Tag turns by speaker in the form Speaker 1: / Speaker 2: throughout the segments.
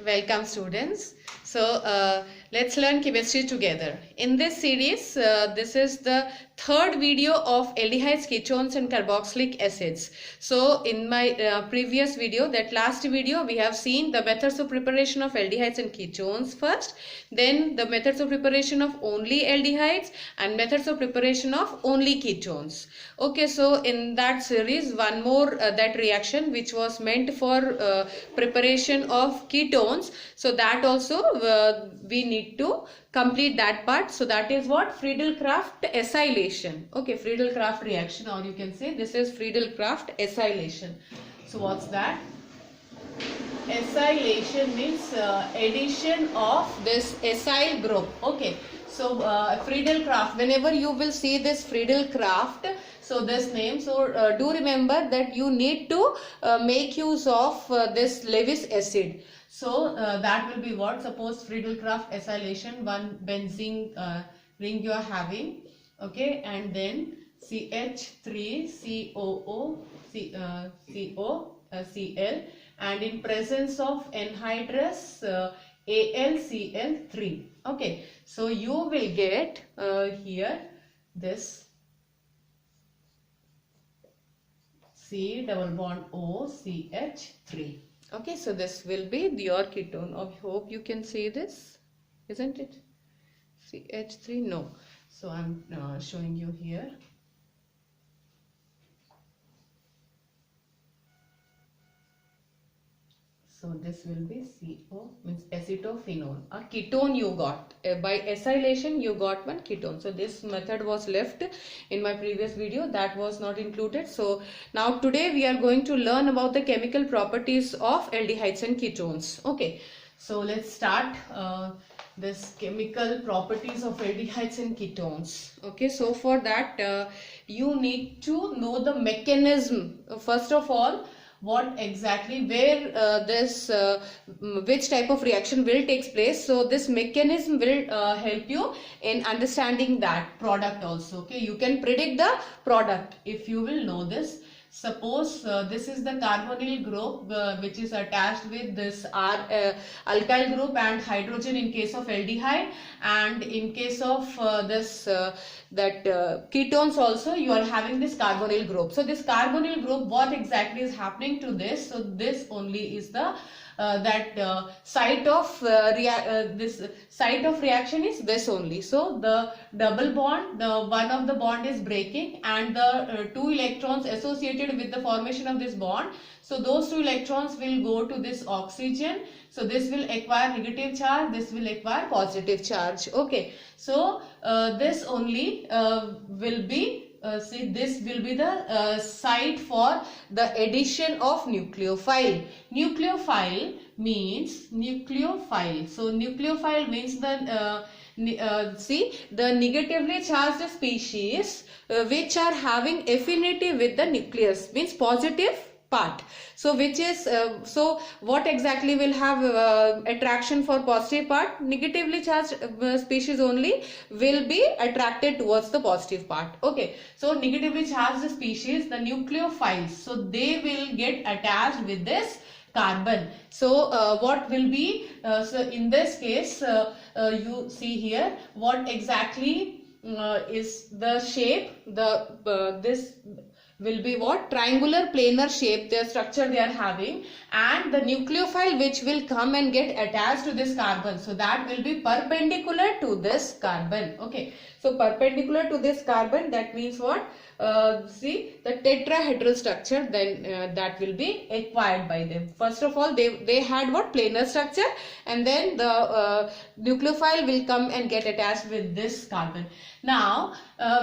Speaker 1: Welcome students. Let's learn chemistry together. In this series, this is the third video of aldehydes, ketones and carboxylic acids. So in my previous video, that last video, we have seen the methods of preparation of aldehydes and ketones first, then the methods of preparation of only aldehydes and methods of preparation of only ketones. Okay, so in that series, one more that reaction which was meant for preparation of ketones, so that also we need to complete that part. So that is what? Friedel-Crafts acylation. Okay, Friedel-Crafts reaction, or you can say this is Friedel-Crafts acylation. So what's that? Acylation means addition of this acyl group. Okay, so Friedel-Crafts, whenever you will see this Friedel-Crafts, so this name, so do remember that you need to make use of this Lewis acid. So that will be what? Suppose Friedel-Crafts acylation, one benzene ring you are having, okay, and then CH3COO Cl, and in presence of anhydrous AlCl3. Okay, so you will get here this C double bond O CH3. Okay, so this will be your ketone. I hope you can see this, isn't it? CH3, no. So I'm showing you here. So this will be CO, means acetophenone. A ketone you got. By acylation you got one ketone. So this method was left in my previous video. That was not included. So now today we are going to learn about the chemical properties of aldehydes and ketones. Okay. So let's start this chemical properties of aldehydes and ketones. Okay. So for that you need to know the mechanism. First of all, what exactly, where which type of reaction will take place. So this mechanism will help you in understanding that product also. Okay, you can predict the product if you will know this. Suppose this is the carbonyl group which is attached with this alkyl group and hydrogen in case of aldehyde, and in case of ketones also you are having this carbonyl group. So this carbonyl group, what exactly is happening to this? So this only is the site of reaction is this only. So the double bond, the one of the bond is breaking, and the two electrons associated with the formation of this bond, so those two electrons will go to this oxygen. So this will acquire negative charge, this will acquire positive charge. Okay, so this only will be see, this will be the site for the addition of nucleophile. Nucleophile means nucleophile. So nucleophile means the see, the negatively charged species which are having affinity with the nucleus, means positive part. So which is so what exactly will have attraction for positive part? Negatively charged species only will be attracted towards the positive part. Okay, so negatively charged species, the nucleophiles, so they will get attached with this carbon. So what will be so in this case you see here what exactly is the shape, the this will be what? Triangular planar shape, the structure they are having, and the nucleophile which will come and get attached to this carbon, so that will be perpendicular to this carbon. Okay, so perpendicular to this carbon, that means what? See, the tetrahedral structure, then that will be acquired by them. First of all, they had what? Planar structure, and then the nucleophile will come and get attached with this carbon. Now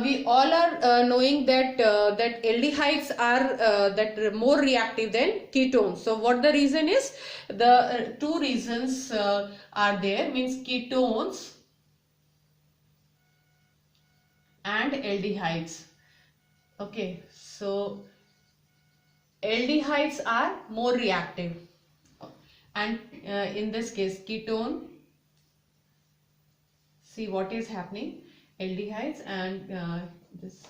Speaker 1: we all are knowing that that aldehydes are that more reactive than ketones. So what the reason is? The two reasons are there, means ketones and aldehydes. Okay, so aldehydes are more reactive, and in this case ketone, see what is happening, aldehydes and this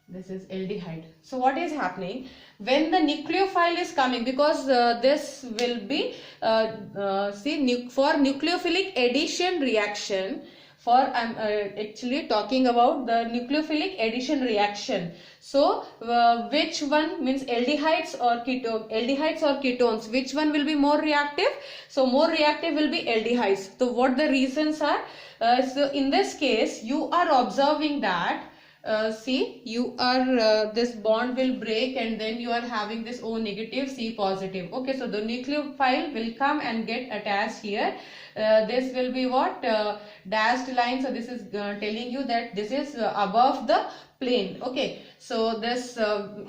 Speaker 1: This is aldehyde. So what is happening when the nucleophile is coming, because this will be for nucleophilic addition reaction, for I'm actually talking about the nucleophilic addition reaction. So which one, means aldehydes or ketones, which one will be more reactive? So more reactive will be aldehydes. So what the reasons are? So in this case you are observing that see, you are this bond will break and then you are having this O negative C positive. Okay, so the nucleophile will come and get attached here. This will be what, dashed line. So this is telling you that this is above the plane. Okay, so this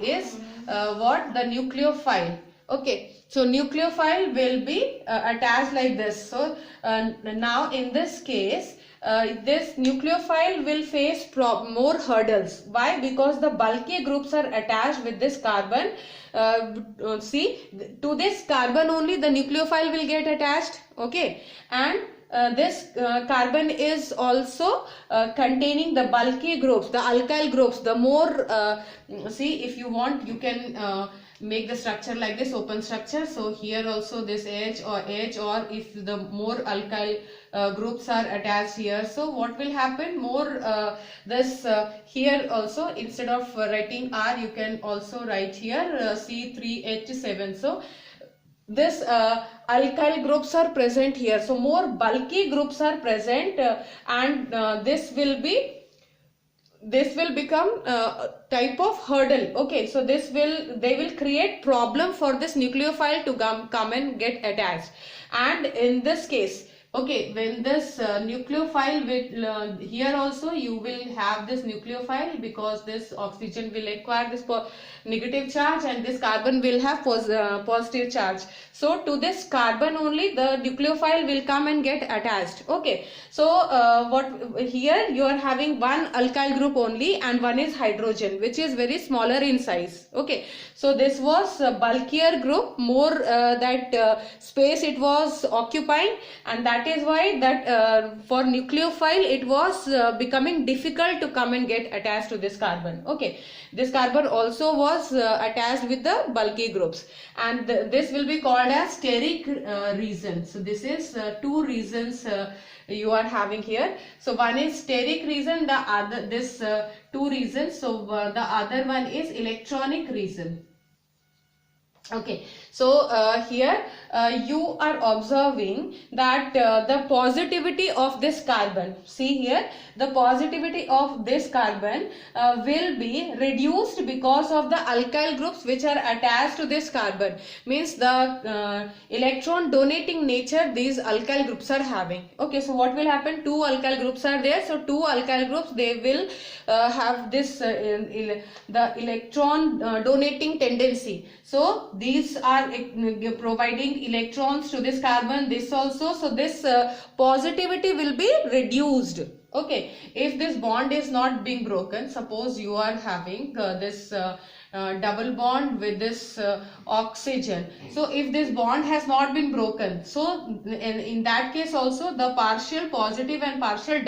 Speaker 1: is what, the nucleophile. Okay, so nucleophile will be attached like this. So now in this case this nucleophile will face more hurdles. Why? Because the bulky groups are attached with this carbon. See, to this carbon only the nucleophile will get attached. Okay, and this carbon is also containing the bulky groups, the alkyl groups. The more see, if you want, you can make the structure like this, open structure. So here also this H, or if the more alkyl groups are attached here, so what will happen, more this here also, instead of writing R, you can also write here C3H7. So this alkyl groups are present here, so more bulky groups are present, and this will become type of hurdle. Okay, so they will create problem for this nucleophile to come and get attached. And in this case, okay, when this nucleophile will here also you will have this nucleophile, because this oxygen will acquire this negative charge and this carbon will have positive charge. So to this carbon only the nucleophile will come and get attached. Okay, so what here you are having one alkyl group only and one is hydrogen, which is very smaller in size. Okay, so this was a bulkier group, more that space it was occupying, and that is why that for nucleophile it was becoming difficult to come and get attached to this carbon. Okay, this carbon also was attached with the bulky groups, and this will be called as steric region. So this is two reasons you are having here. So one is steric region, the other this two reasons. So the other one is electronic region. Okay, so here you are observing that the positivity of this carbon, see here, the positivity of this carbon will be reduced because of the alkyl groups which are attached to this carbon. Means the electron donating nature these alkyl groups are having. Okay, so what will happen, two alkyl groups are there, so two alkyl groups, they will have this the electron donating tendency. So these are providing electrons to this carbon, this also. So this positivity will be reduced. Okay, if this bond is not being broken, suppose you are having this double bond with this oxygen. So if this bond has not been broken, so in that case also the partial positive and partial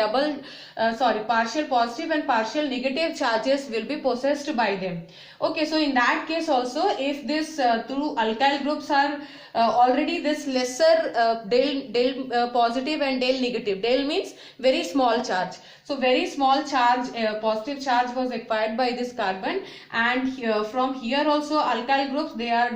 Speaker 1: partial positive and partial negative charges will be possessed by them. Okay, so in that case also, if this two alkyl groups are already this lesser del positive and del negative. Del means very small charge. So very small charge, positive charge was acquired by this carbon, and here, from here also alkyl groups, they are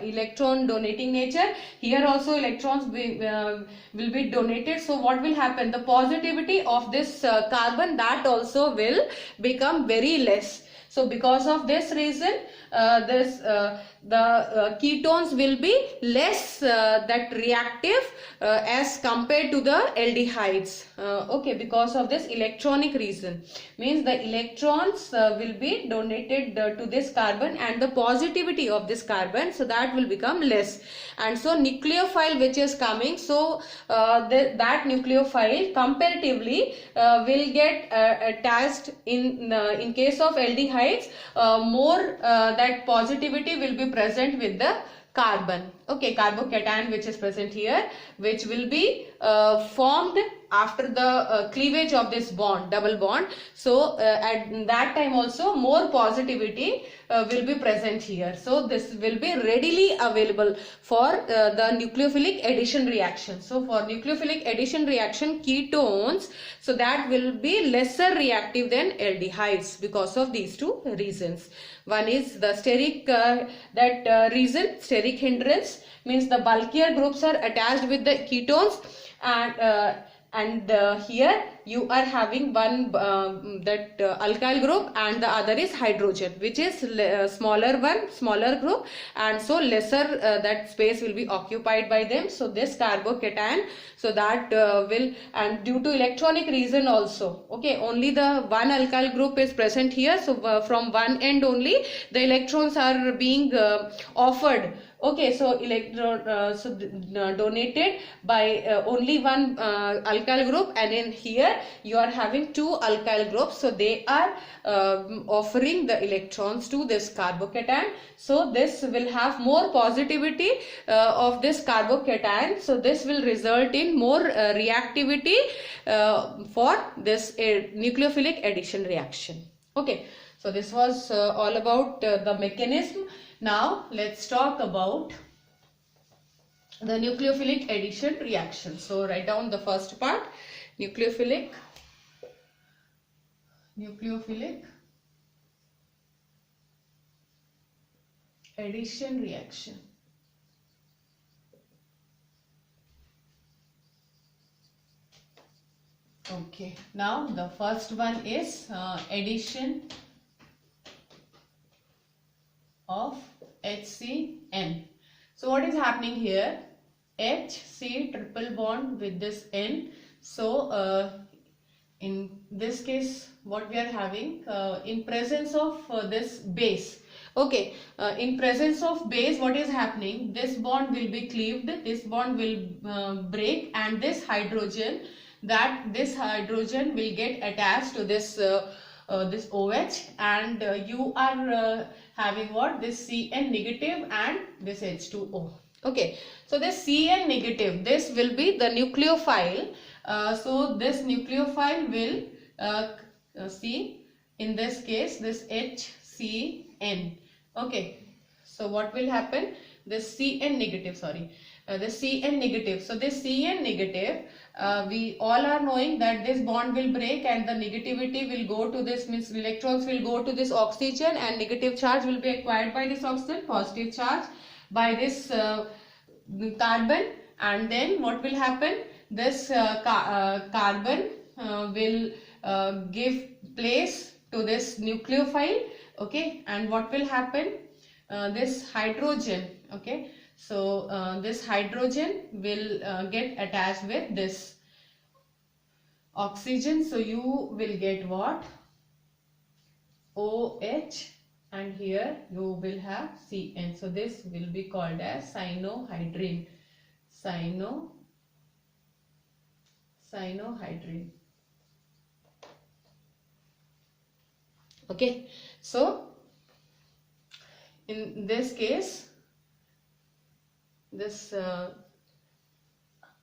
Speaker 1: electron donating nature. Here also electrons will be donated. So what will happen? The positivity of this carbon, that also will become very less. So because of this reason, the ketones will be less that reactive as compared to the aldehydes. Okay, because of this electronic reason, means the electrons will be donated to this carbon and the positivity of this carbon, so that will become less. And so nucleophile which is coming, so that nucleophile comparatively will get attached in case of aldehydes, more that positivity will be present with the carbon. okay, carbocation which is present here, which will be formed after the cleavage of this bond, double bond. So at that time also more positivity will be present here. So this will be readily available for the nucleophilic addition reaction. So for nucleophilic addition reaction, ketones, so that will be lesser reactive than aldehydes because of these two reasons. One is the steric reason, steric hindrance, means the bulkier groups are attached with the ketones, and here you are having one alkyl group and the other is hydrogen, which is smaller group, and so lesser that space will be occupied by them. So this carbocation, so that will, and due to electronic reason also, okay, only the one alkyl group is present here. So from one end only the electrons are being offered. Okay, so donated by only one alkyl group, and in here you are having two alkyl groups, so they are offering the electrons to this carbocation. So this will have more positivity of this carbocation, so this will result in more reactivity for this nucleophilic addition reaction. Okay, so this was all about the mechanism. Now let's talk about the nucleophilic addition reaction. So write down the first part, nucleophilic addition reaction. Okay, now the first one is addition of HCN. So what is happening here? HC triple bond with this N. So in this case what we are having, in presence of this base, okay, in presence of base, what is happening? This bond will be cleaved, this bond will break, and this hydrogen will get attached to this this OH, and you are having what? This Cn negative and this H2O. Okay, so this Cn negative, this will be the nucleophile. So this nucleophile will see, in this case, this HCN. Okay, so what will happen? This Cn negative, this Cn negative. So this Cn negative, we all are knowing that this bond will break and the negativity will go to this, means electrons will go to this oxygen and negative charge will be acquired by this oxygen, positive charge by this carbon, and then what will happen? This carbon will give place to this nucleophile, okay, and what will happen? This hydrogen, okay, so this hydrogen will get attached with this oxygen, so you will get what? OH, and here you will have Cn. So this will be called as cyanohydrin. Cyanohydrin. Okay, so in this case, this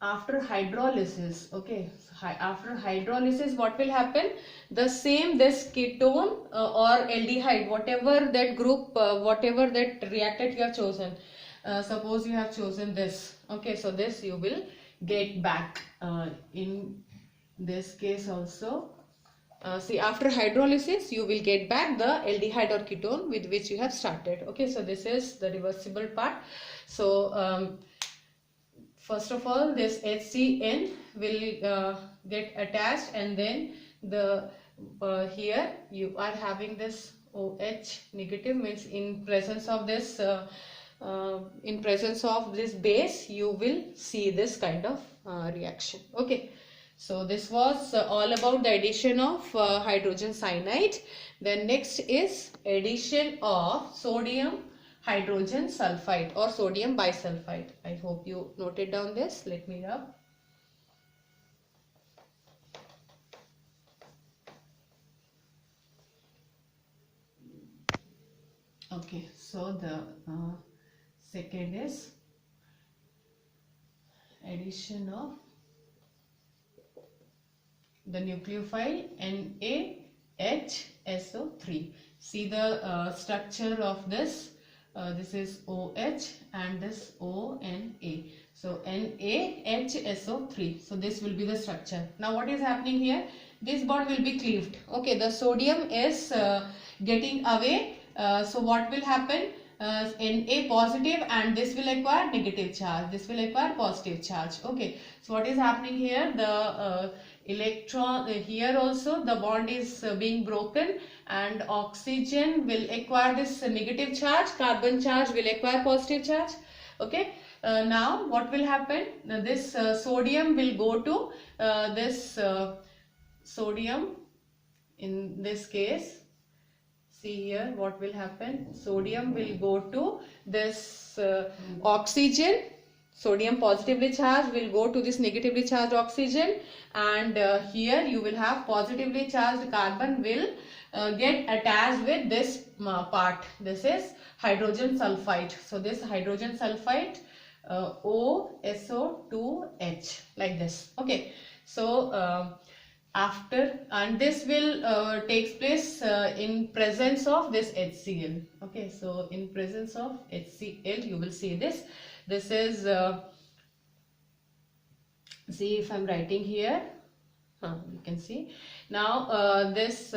Speaker 1: after hydrolysis, okay, after hydrolysis what will happen? The same, this ketone or aldehyde, whatever that group, whatever that reactant you have chosen, suppose you have chosen this, okay, so this you will get back in this case also. See, after hydrolysis you will get back the aldehyde or ketone with which you have started. Okay, so this is the reversible part. So first of all, this HCN will get attached, and then the here you are having this OH negative, means in presence of this base you will see this kind of reaction. Okay, so this was all about the addition of hydrogen cyanide. Then next is addition of sodium hydrogen sulfide or sodium bisulfite. I hope you noted down this. Let me rub. Okay, so the second is addition of the nucleophile NaHSO3. See the structure of this. This is OH and this ONA. So NaHSO3. So this will be the structure. Now what is happening here? This bond will be cleaved. Okay, the sodium is getting away. So what will happen? Na positive, and this will acquire negative charge. This will acquire positive charge. Okay, so what is happening here? The electron here also the bond is being broken, and oxygen will acquire this negative charge, carbon charge will acquire positive charge. Okay, now what will happen? This sodium will go to this sodium. In this case, see here what will happen. Sodium will go to this oxygen. Sodium positively charged will go to this negatively charged oxygen, and here you will have positively charged carbon will get attached with this part. This is hydrogen sulfide. So this hydrogen sulfide OSO2H, like this. Okay, so after, and this will takes place in presence of this HCl. Okay, so in presence of HCl you will see this. This is see if I'm writing here, you can see. Now this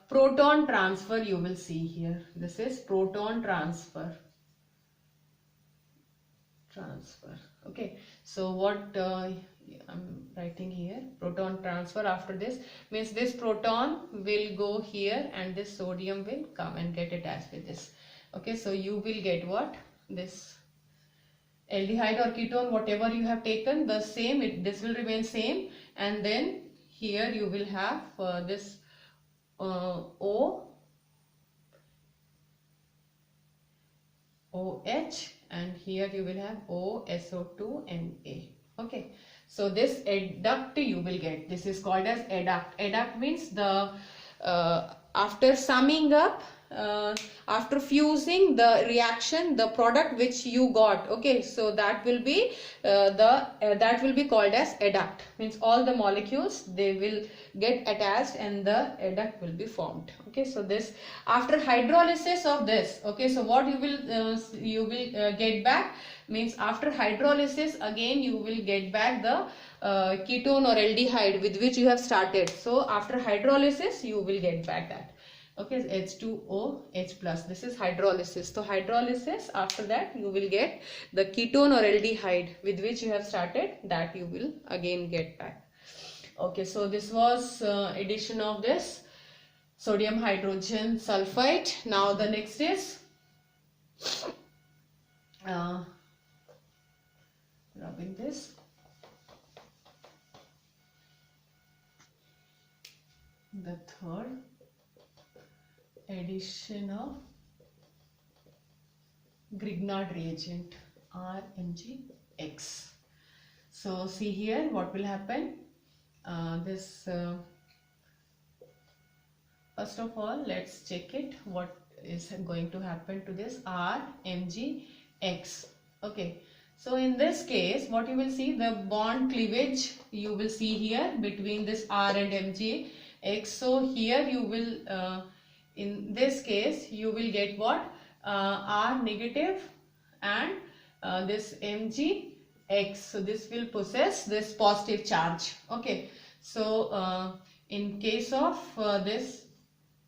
Speaker 1: proton transfer you will see here. This is proton transfer. Okay, so what I'm writing here, proton transfer. After this means this proton will go here and this sodium will come and get attached with this. Okay, so you will get what? This aldehyde or ketone, whatever you have taken, the same, this will remain same, and then here you will have this OH, and here you will have OSO2Na. Okay, so this adduct you will get. This is called as adduct. Adduct means the after summing up, after fusing the reaction, the product which you got. Okay, so that will be that will be called as adduct. Means all the molecules, they will get attached and the adduct will be formed. Okay, so this after hydrolysis of this. Okay, so what you will get back means after hydrolysis again you will get back the ketone or aldehyde with which you have started. So after hydrolysis you will get back that. Okay, H2OH plus. This is hydrolysis. So hydrolysis, after that you will get the ketone or aldehyde with which you have started, that you will again get back. Okay, so this was addition of this sodium hydrogen sulfide. Now the next is rubbing this. The third addition of Grignard reagent, RMgX. So see here what will happen. This first of all let's check it, what is going to happen to this RMgX. Okay, so in this case what you will see, the bond cleavage you will see here between this R and Mgx. So here you will in this case you will get what? R negative and this Mgx. So this will possess this positive charge. Okay, so in case of this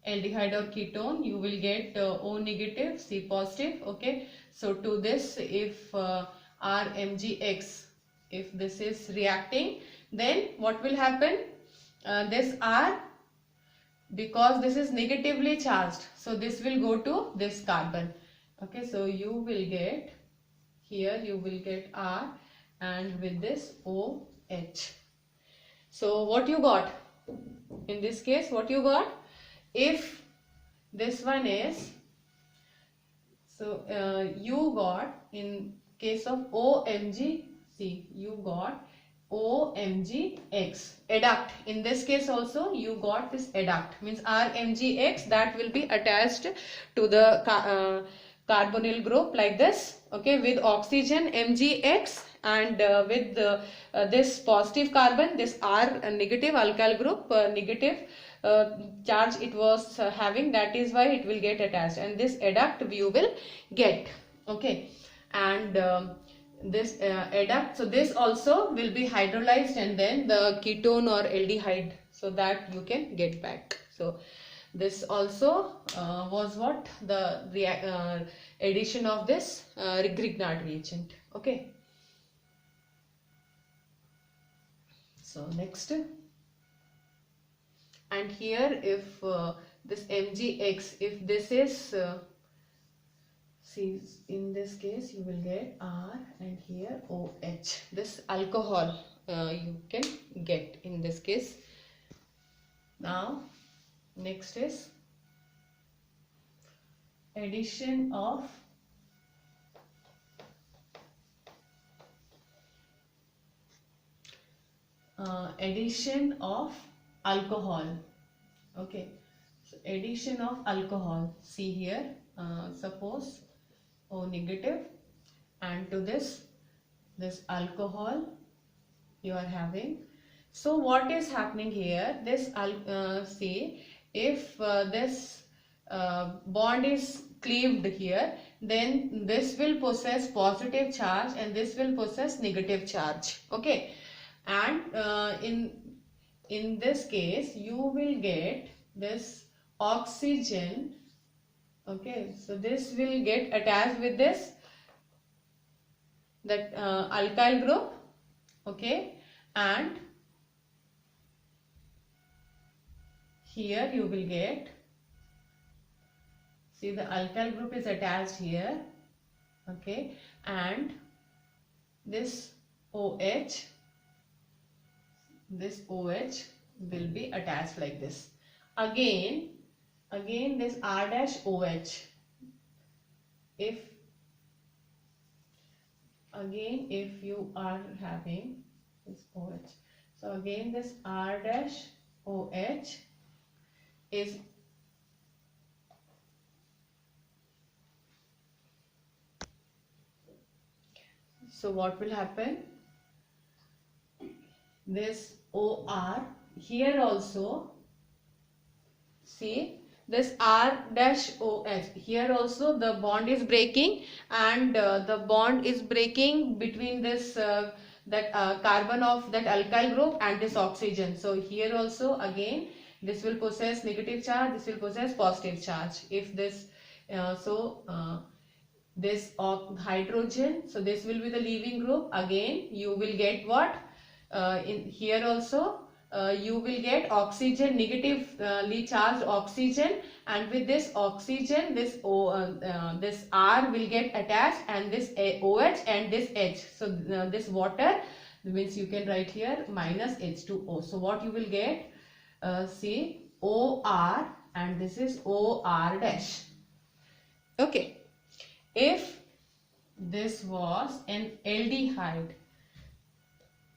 Speaker 1: aldehyde or ketone you will get O negative, C positive. Okay, so to this, if RMgX, if this is reacting, then what will happen? This R, because this is negatively charged, so this will go to this carbon. Okay, so you will get here, you will get R and with this OH. So what you got in this case, what you got, if this one is, so you got in case of OMG, see you got OMgX, adduct. In this case also you got this adduct, means RMgX, that will be attached to the carbonyl group like this. Okay, with oxygen Mgx and with this positive carbon, this R negative alkyl group, negative charge it was having, that is why it will get attached, and this adduct you will get. Okay, and this adduct, so this also will be hydrolyzed and then the ketone or aldehyde, so that you can get back. So this also was what the addition of this Grignard reagent. Okay, so next, and here if this MgX, if this is see, in this case you will get R and here OH, this alcohol you can get in this case. Now next is addition of alcohol. Okay, so addition of alcohol, see here, suppose O negative, and to this alcohol you are having. So what is happening here, this see, if this bond is cleaved here, then this will possess positive charge and this will possess negative charge. Okay, and in this case you will get this oxygen. Okay, so this will get attached with this alkyl group. Okay, and here you will get, see, the alkyl group is attached here. Okay, and this OH will be attached like this. Again this R dash OH, if you are having this OH, so again this R dash OH is so what will happen, this OR here also, see, this R dash OH here also the bond is breaking, and the bond is breaking between this carbon of that alkyl group and this oxygen. So here also again this will possess negative charge, this will possess positive charge. If this this hydrogen, so this will be the leaving group, again you will get what, in here also you will get oxygen, negatively charged oxygen, and with this oxygen this this R will get attached, and this OH and this H, so this water means you can write here minus H2O. So what you will get, see, OR, and this is OR dash. Okay, if this was an aldehyde,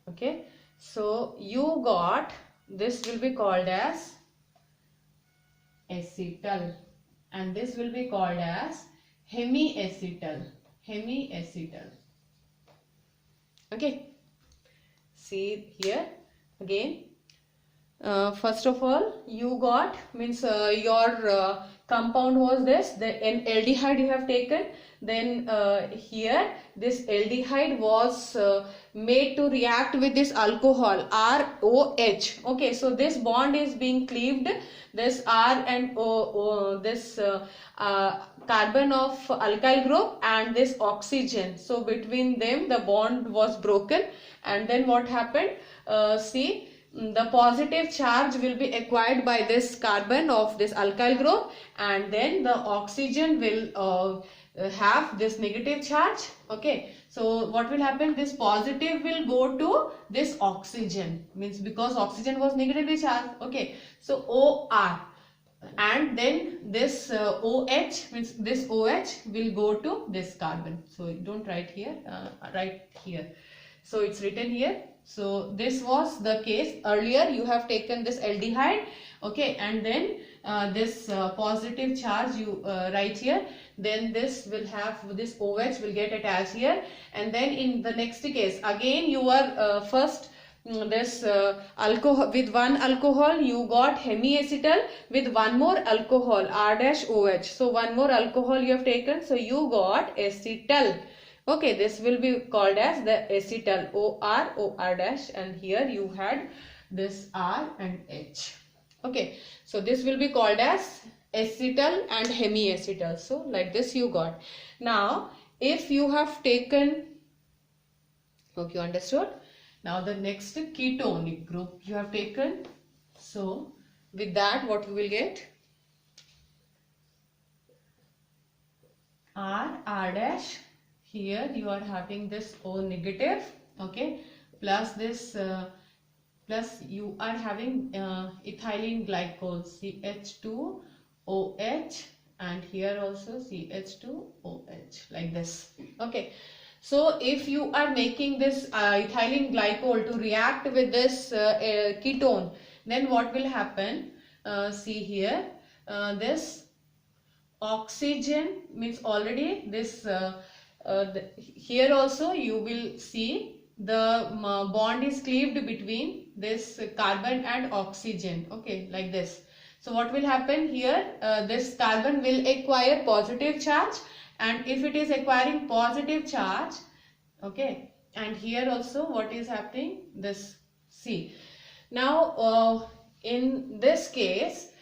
Speaker 1: okay, so you got, this will be called as acetal, and this will be called as hemiacetal. Okay, see here again, first of all you got, means your compound was this, an aldehyde you have taken, then here this aldehyde was made to react with this alcohol ROH. Okay, so this bond is being cleaved, this R and this carbon of alkyl group and this oxygen, so between them the bond was broken, and then what happened, see, the positive charge will be acquired by this carbon of this alkyl group, and then the oxygen will have this negative charge. Okay, so what will happen, this positive will go to this oxygen, means because oxygen was negatively charged. Okay, so OR, and then this OH, means this OH will go to this carbon. So don't write here, write here. So it's written here. So this was the case earlier, you have taken this aldehyde, okay, and then this positive charge you write here, then this will have this OH will get attached here, and then in the next case again you are first this alcohol, with one alcohol you got hemiacetal, with one more alcohol R-OH, so one more alcohol you have taken, so you got acetal. Okay, this will be called as the acetal, OR dash, and here you had this R and H. Okay, so this will be called as acetal and hemiacetal. So like this you got. Now if you have taken, hope you understood. Now the next ketonic group you have taken. So with that what you will get? R dash. Here you are having this O negative, okay, plus this plus you are having ethylene glycol CH2OH, and here also CH2OH, like this. Okay, so if you are making this ethylene glycol to react with this ketone, then what will happen? See here, this oxygen means already this here also you will see the bond is cleaved between this carbon and oxygen, okay, like this. So what will happen here? This carbon will acquire positive charge, and if it is acquiring positive charge, okay, and here also what is happening? This C. Now in this case,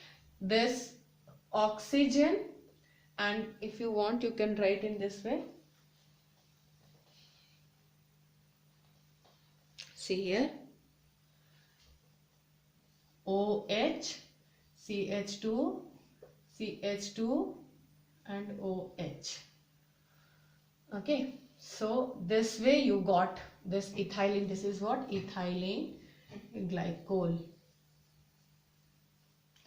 Speaker 1: this oxygen, and if you want you can write in this way. See here, OH, CH2, CH2 and OH. Okay, so this way you got this ethylene. This is what? Ethylene glycol.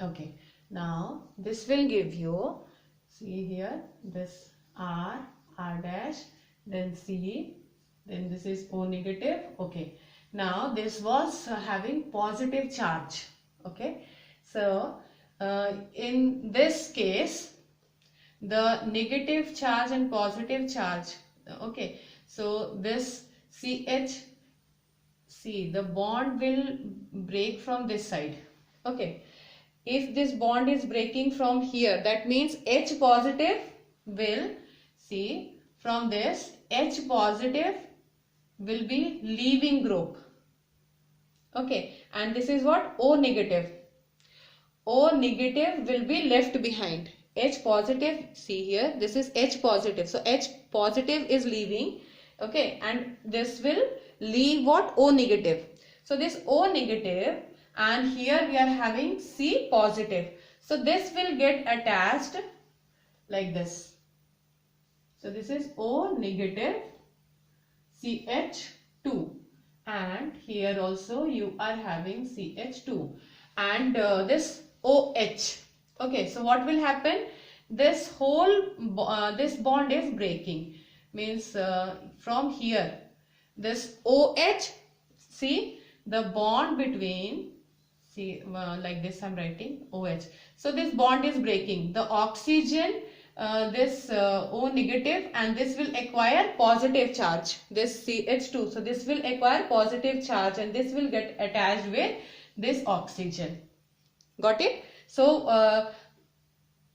Speaker 1: Okay, now this will give you, see here, this R dash, then C, then this is O negative. Okay, now this was having positive charge. Okay, so in this case the negative charge and positive charge, okay, so this CH, see, the bond will break from this side. Okay, if this bond is breaking from here, that means H positive will, see, from this H positive will be leaving group. Okay, and this is what? O negative. O negative will be left behind. H positive, see here, this is H positive. So H positive is leaving, okay, and this will leave what? O negative. So this O negative, and here we are having C positive. So this will get attached like this. So this is O negative CH2, and here also you are having CH2 and this OH. Okay, so what will happen? This whole this bond is breaking, means from here this OH, see, the bond between, see, like this I'm writing OH. So this bond is breaking. The oxygen, this O negative, and this will acquire positive charge, this CH2. So this will acquire positive charge and this will get attached with this oxygen. Got it? So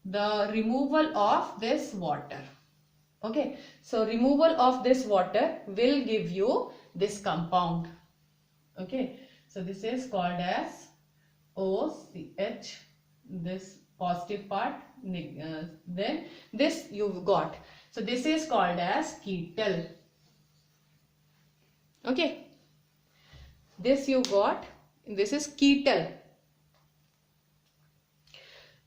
Speaker 1: the removal of this water. Okay, so removal of this water will give you this compound. Okay, so this is called as OCH, this positive part, then this you've got. So this is called as ketal. Okay, this you got, this is ketal.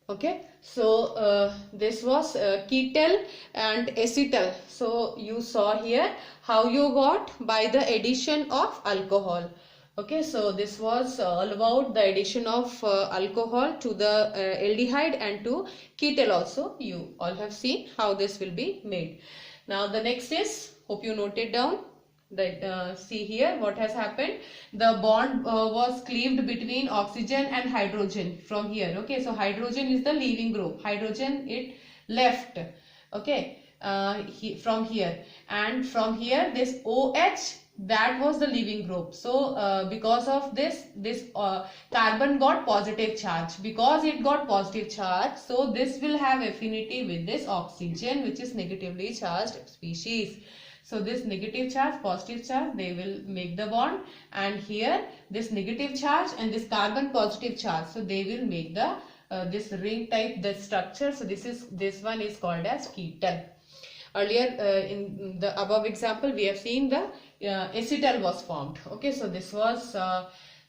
Speaker 1: Okay, so this was ketal and acetal. So you saw here how you got by the addition of alcohol. Okay, so this was all about the addition of alcohol to the aldehyde and to ketal also. You all have seen how this will be made. Now the next is, hope you note it down. See here what has happened. The bond was cleaved between oxygen and hydrogen from here. Okay, so hydrogen is the leaving group. Hydrogen it left. Okay, from here, and from here this OH, that was the leaving group. So because of this carbon got positive charge. Because it got positive charge, so this will have affinity with this oxygen, which is negatively charged species. So this negative charge, positive charge, they will make the bond, and here this negative charge and this carbon positive charge, so they will make the this ring type the structure. So this one is called as ketal. Earlier in the above example we have seen the acetal was formed. Okay, so this was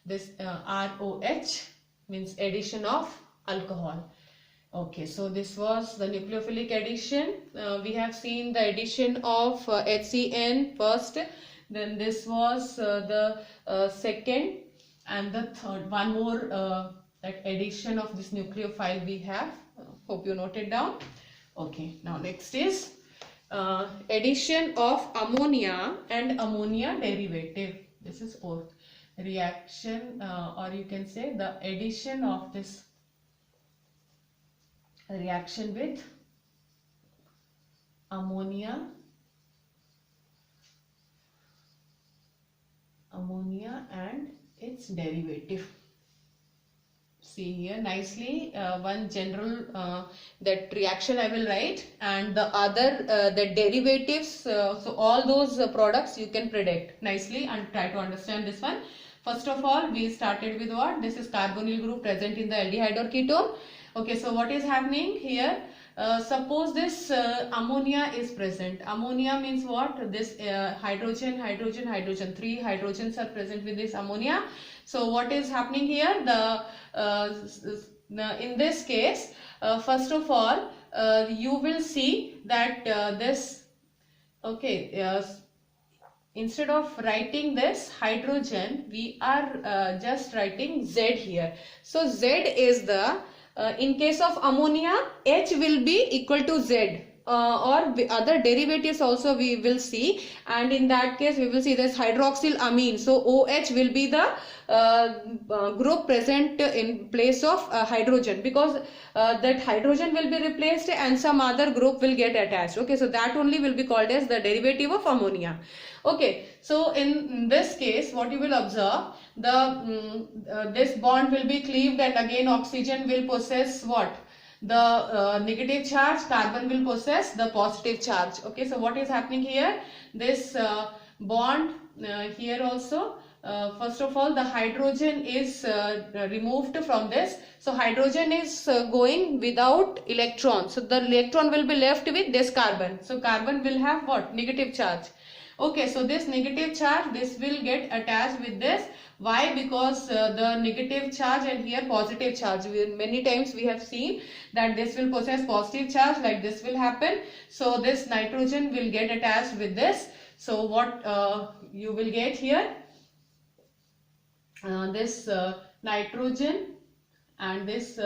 Speaker 1: this ROH, means addition of alcohol. Okay, so this was the nucleophilic addition. We have seen the addition of HCN first, then this was the second, and the third. One more that addition of this nucleophile we have. Hope you noted down. Okay, now next is addition of ammonia and ammonia derivative. This is fourth reaction, or you can say the addition of this reaction with ammonia and its derivative. See here nicely, one general that reaction I will write, and the other the derivatives. So all those products you can predict nicely and try to understand this one. First of all, we started with what? This is carbonyl group present in the aldehyde or ketone. Okay, so what is happening here? Suppose this ammonia is present. Ammonia means what? This hydrogen, hydrogen, hydrogen. 3 hydrogens are present with this ammonia. So what is happening here? In this case, first of all, you will see that this. Okay. Instead of writing this hydrogen, we are just writing Z here. So Z is the in case of ammonia, H will be equal to Z, or other derivatives also we will see, and in that case we will see this hydroxyl amine. So OH will be the group present in place of hydrogen, because that hydrogen will be replaced and some other group will get attached. Okay, so that only will be called as the derivative of ammonia. Okay, so in this case what you will observe, the this bond will be cleaved, and again oxygen will possess what? The negative charge, carbon will possess the positive charge. Okay, so what is happening here? This bond here also, first of all the hydrogen is removed from this. So hydrogen is going without electron, so the electron will be left with this carbon. So carbon will have what? Negative charge. Okay, so this negative charge, this will get attached with this. Why? Because the negative charge and here positive charge. Many times we have seen that this will possess positive charge, like this will happen. So this nitrogen will get attached with this. So what you will get here? This nitrogen and this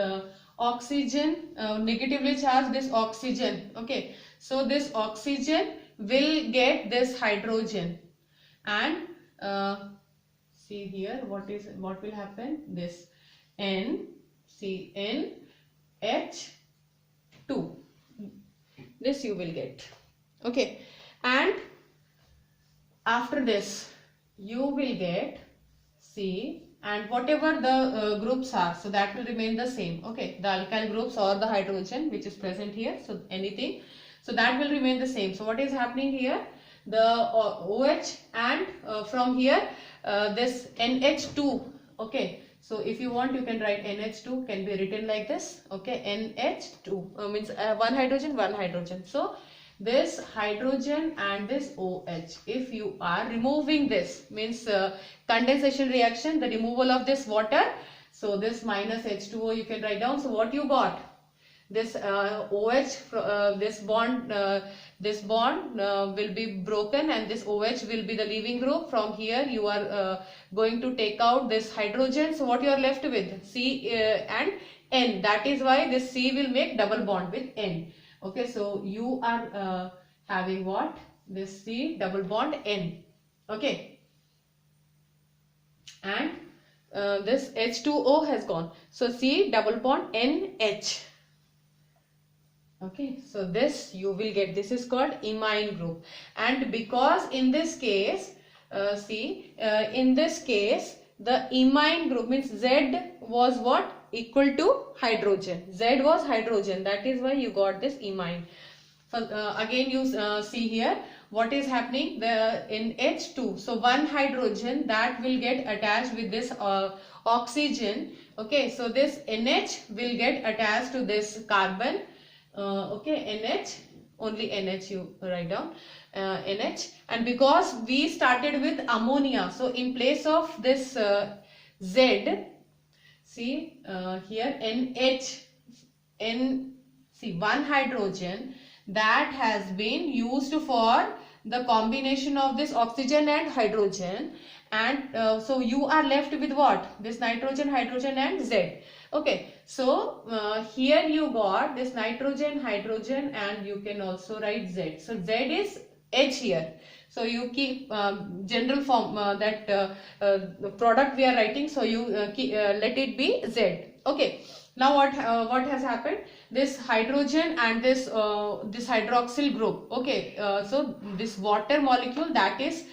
Speaker 1: oxygen, negatively charged this oxygen. Okay, so this oxygen will get this hydrogen, and see here what will happen? This NCNH2, this you will get. Okay, and after this you will get C, and whatever the groups are, so that will remain the same. Okay, the alkyl groups or the hydrogen which is present here, so anything, so that will remain the same. So what is happening here? The OH, and from here this NH2. Okay, so if you want you can write NH2, can be written like this. Okay, NH2 means one hydrogen. So this hydrogen and this OH, if you are removing this, means condensation reaction, the removal of this water, so this minus H2O you can write down. So what you got? This OH, this bond will be broken, and this OH will be the leaving group. From here you are going to take out this hydrogen. So what you are left with? C and N. That is why this C will make double bond with N. Okay, so you are having what? This C double bond N. Okay, and this H2O has gone. So C double bond NH. Okay, so this you will get, this is called imine group. And because in this case, in this case the imine group means Z was what? Equal to hydrogen. Z was hydrogen, that is why you got this imine. Again you see here what is happening in H2. So one hydrogen that will get attached with this oxygen. Okay, so this NH will get attached to this carbon. Okay, NH, only NH you write down, NH. And because we started with ammonia, so in place of this Z, see here NH, see one hydrogen that has been used for the combination of this oxygen and hydrogen, and so you are left with what? This nitrogen, hydrogen and Z. Okay, so here you got this nitrogen, hydrogen, and you can also write Z. So Z is H here. So you keep general form the product we are writing. So you let it be Z. Okay. Now what has happened? This hydrogen and this this hydroxyl group. Okay. So this water molecule that is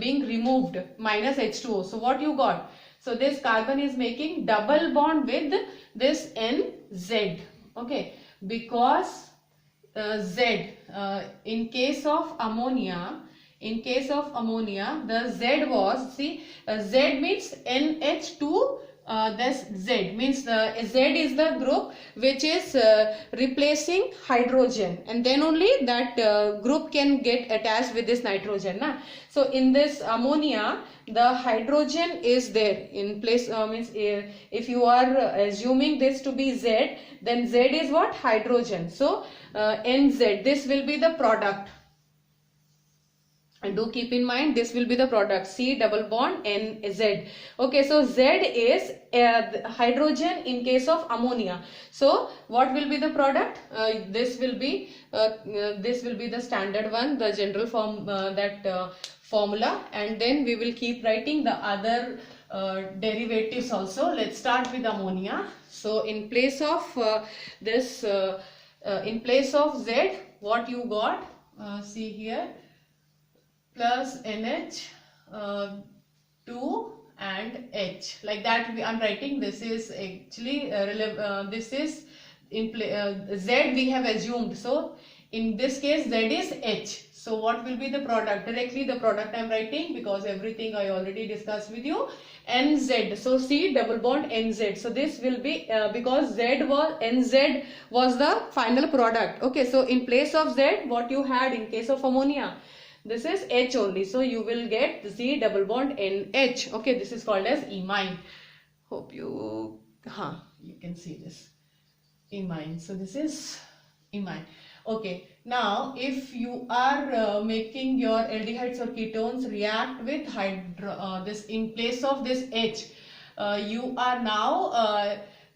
Speaker 1: being removed, minus H2O. So what you got? So this carbon is making double bond with this NZ. Okay, because Z in case of ammonia, the Z was, see, Z means NH2. This Z means the Z is the group which is replacing hydrogen, and then only that group can get attached with this nitrogen. So in this ammonia, the hydrogen is there in place, means if you are assuming this to be Z, then Z is what? Hydrogen. So NZ, this will be the product. And do keep in mind, this will be the product, C double bond NZ. Okay, so Z is hydrogen in case of ammonia. So what will be the product? This will be the standard one, the general form, formula, and then we will keep writing the other derivatives also. Let's start with ammonia. So in place of in place of Z, what you got? See here, plus NH 2 and H, like that I'm writing. This is actually this is in Z we have assumed. So in this case Z is H. So what will be the product? Directly the product I'm writing, because everything I already discussed with you. NZ. So C double bond NZ. So this will be because Z was NZ was the final product. Okay, so in place of Z, what you had in case of ammonia? This is H only. So you will get Z double bond NH. Okay, this is called as imine. Hope you can see this. Imine. So this is imine. Okay, now if you are making your aldehydes or ketones react with this in place of this H, you are now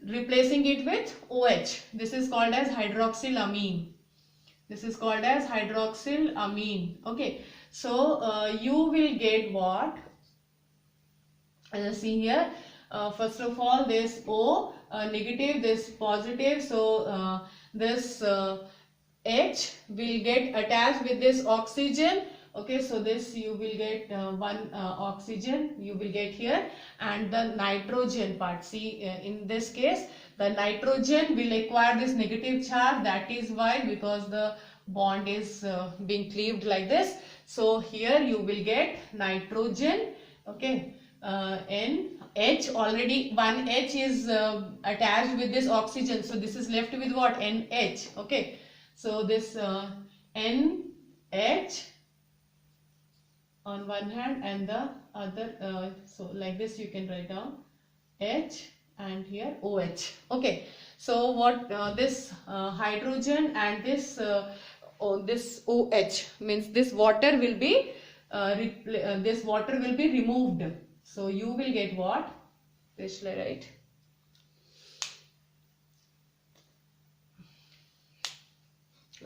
Speaker 1: replacing it with OH. This is called as hydroxylamine. This is called as hydroxylamine. Okay, so you will get what? See here, first of all, this O negative, this positive. So this H will get attached with this oxygen. Okay, so this you will get one oxygen you will get here, and the nitrogen part. See, in this case, the nitrogen will acquire this negative charge. That is why, because the bond is being cleaved like this. So here you will get nitrogen. Okay, NH, already one H is attached with this oxygen. So this is left with what? NH. Okay, so this NH on one hand, and the other, so like this you can write down H, and here OH. Okay, so what this hydrogen and this this OH means this water will be removed. So you will get what? This shall I write?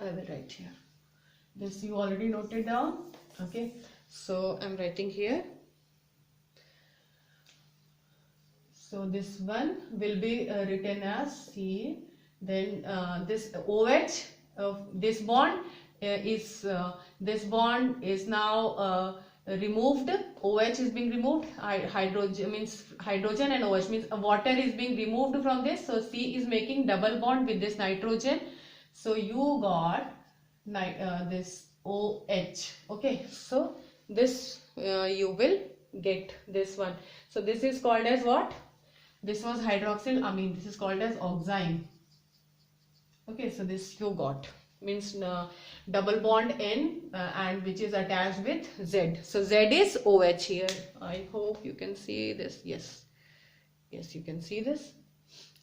Speaker 1: I will write here. This you already noted down. Okay, So I'm writing here. So this one will be written as C. Then this OH of this bond this bond is now removed. OH is being removed. Hydrogen means hydrogen, and OH means water is being removed from this. So C is making double bond with this nitrogen. So you got this OH. Okay, so this you will get this one. So this is called as what? This was hydroxylamine. This is called as oxime. Okay, so this you got means double bond N and which is attached with Z. So Z is OH here. I hope you can see this. Yes, yes, you can see this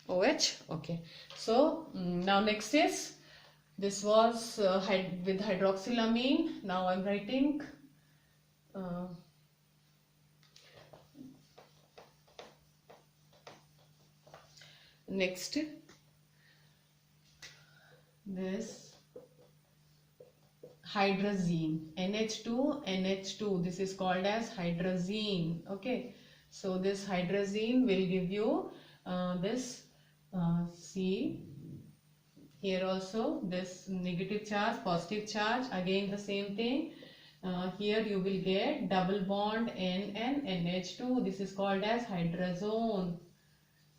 Speaker 1: OH. Okay, so now next is this was with hydroxylamine. Now I'm writing next this hydrazine, NH2, this is called as hydrazine. Okay, so this hydrazine will give you this C. Here also this negative charge, positive charge, again the same thing. Here you will get double bond N and NH2. This is called as hydrazone.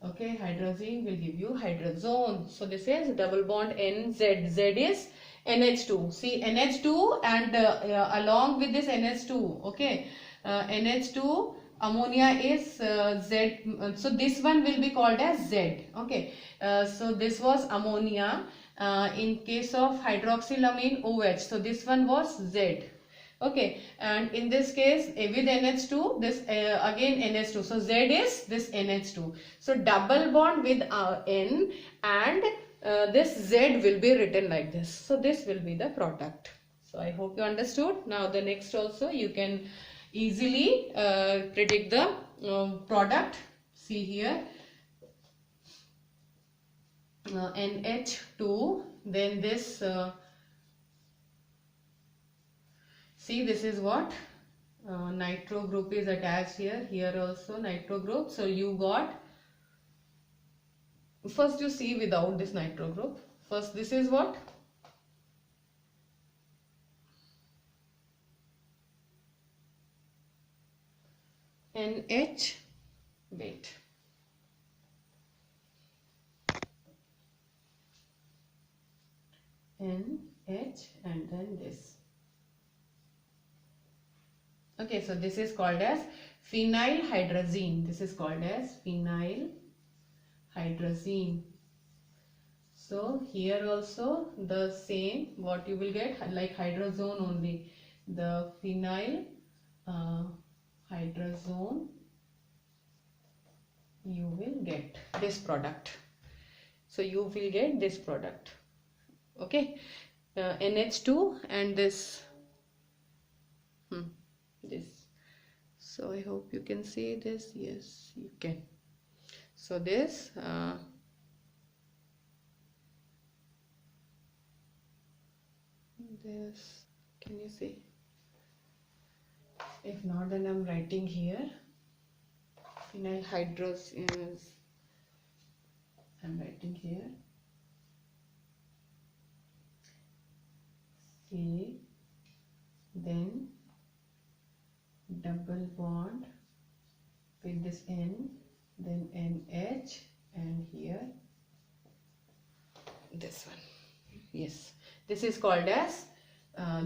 Speaker 1: Okay, hydrazine will give you hydrazone. So this is double bond NZ. Z is NH2. See NH2 and along with this NH2. Okay, NH2 ammonia is Z. So this one will be called as Z. Okay, so this was ammonia. In case of hydroxylamine OH. So this one was Z. Okay, and in this case with NH2 this again NH2, so Z is this NH2. So double bond with N and this Z will be written like this. So this will be the product. So I hope you understood. Now the next also you can easily predict the product. See here NH2, then this see this is what nitro group is attached here. Here also nitro group. So you got, first you see without this nitro group. First this is what? NH, wait. NH and then this. Okay, so this is called as phenylhydrazine. This is called as phenylhydrazine. So here also the same, what you will get like hydrazone only. The phenyl hydrazone, you will get this product. So you will get this product. Okay, NH2 and this this. So I hope you can see this. Yes, you can. So this this, can you see? If not, then I'm writing here phenylhydrous is, I'm writing here C, then double bond with this N, then NH, and here this one. Yes, this is called as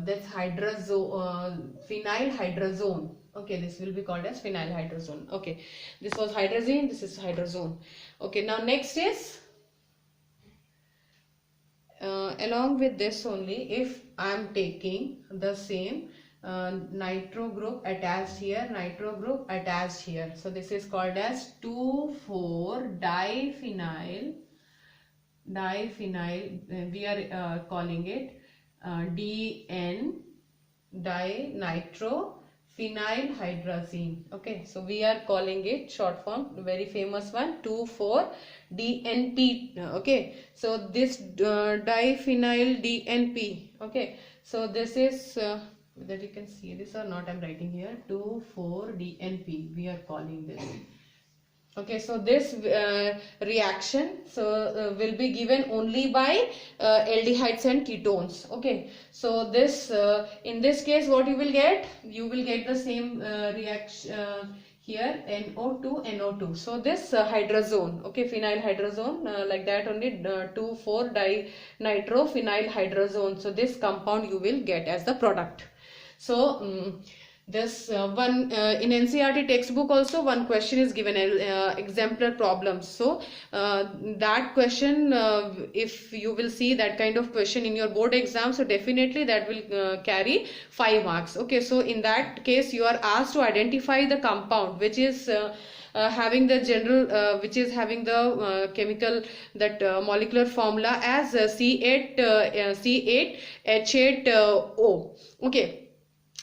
Speaker 1: this phenylhydrazone. Okay, this will be called as phenylhydrazone. Okay, this was hydrazine, this is hydrazone. Okay, now next is along with this only, if I am taking the same nitro group attached here, nitro group attached here. So this is called as 2,4-diphenyl, we are calling it DN, dinitro phenylhydrazine. Okay, so we are calling it short form, very famous one, 2,4-DNP. Okay, so this diphenyl DNP. Okay, so this is whether you can see this or not, I'm writing here 2,4-DNP, we are calling this. Okay, so this reaction will be given only by aldehydes and ketones. Okay, so this in this case what you will get the same reaction here, NO2 NO2. So this hydrazone, okay, phenyl hydrazone, like that only, 2,4-dinitrophenyl hydrazone. So this compound you will get as the product. So this one in NCERT textbook also one question is given, exemplar problems. So that question, if you will see that kind of question in your board exam, so definitely that will carry 5 marks. Okay, so in that case you are asked to identify the compound which is having the general which is having the chemical, that molecular formula as C8 C8H8O. Okay,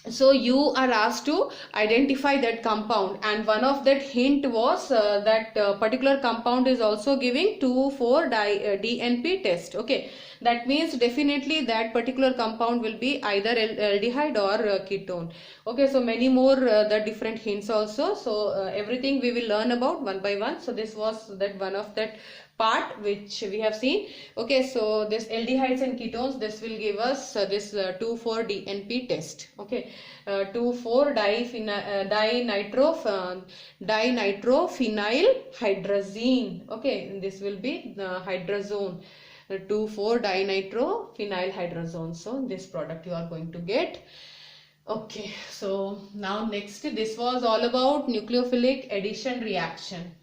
Speaker 1: so you are asked to identify that compound, and one of that hint was that particular compound is also giving 2,4-DNP test. Okay, that means definitely that particular compound will be either aldehyde or ketone. Okay, so many more the different hints also. So everything we will learn about one by one. So this was that one of that part which we have seen. Okay, so this aldehydes and ketones, this will give us this 2,4-DNP test. Okay, 2,4-dinitrophenyl hydrazine. Okay, and this will be the hydrazone, 2,4-dinitrophenyl hydrazone. So this product you are going to get. Okay, so now next, this was all about nucleophilic addition reaction.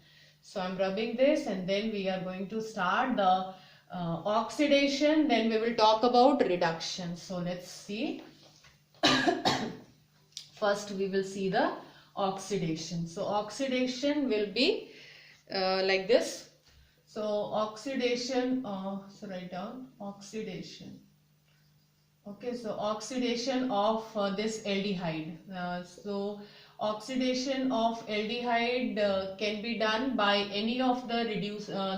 Speaker 1: So I'm rubbing this, and then we are going to start the oxidation, then we will talk about reduction. So let's see. First we will see the oxidation. So oxidation will be like this. So oxidation, so write down oxidation. Okay, so oxidation of this aldehyde. So oxidation of aldehyde can be done by any of the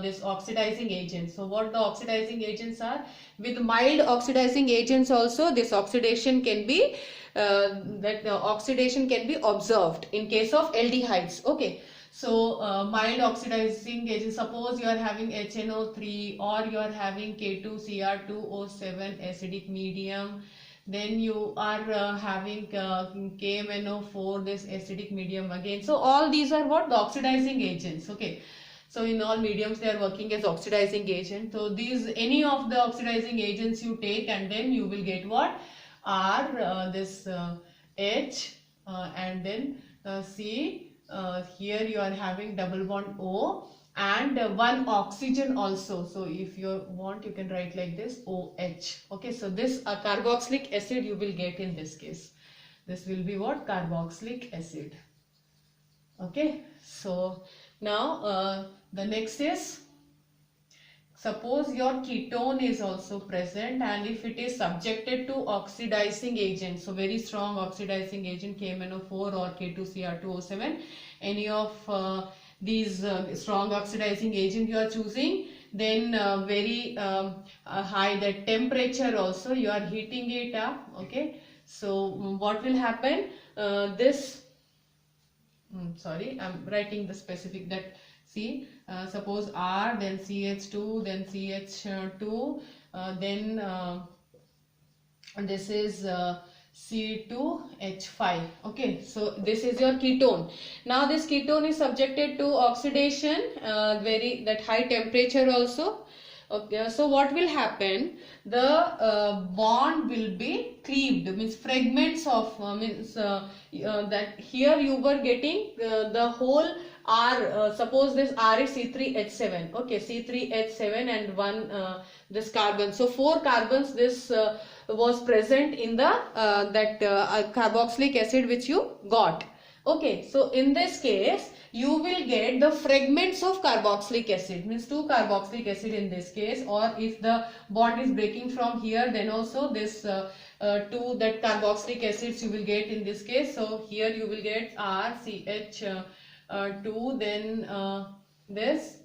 Speaker 1: this oxidizing agents. So what the oxidizing agents are? With mild oxidizing agents also this oxidation can be oxidation can be observed in case of aldehydes. Okay, so mild oxidizing agents, suppose you are having HNO3 or you are having K2Cr2O7 acidic medium, then you are having KMNO4, this acidic medium again. So all these are what? The oxidizing agents. Okay, so in all mediums they are working as oxidizing agent. So these, any of the oxidizing agents you take, and then you will get what? R, this H, and then C. Here you are having double bond O, and one oxygen also. So if you want, you can write like this, OH. Okay, so this carboxylic acid you will get in this case. This will be what? Carboxylic acid. Okay, so now the next is, suppose your ketone is also present, and if it is subjected to oxidizing agent, so very strong oxidizing agent, KMNO4 or K2Cr2O7, any of these strong oxidizing agent you are choosing, then very high that temperature also you are heating it up. Okay, so what will happen? Sorry, I'm writing the specific, that see, suppose R, then CH2, then CH2, then this is C2H5. Okay, so this is your ketone. Now this ketone is subjected to oxidation, very that high temperature also. Okay, so what will happen? The bond will be cleaved, means fragments of that here you were getting the whole R. Suppose this R is C3H7. Okay, C3H7 and one this carbon. So 4 carbons this was present in the carboxylic acid which you got. Okay, so in this case you will get the fragments of carboxylic acid, means 2 carboxylic acid in this case, or if the bond is breaking from here, then also this 2 that carboxylic acids you will get in this case. So here you will get RCH2, then this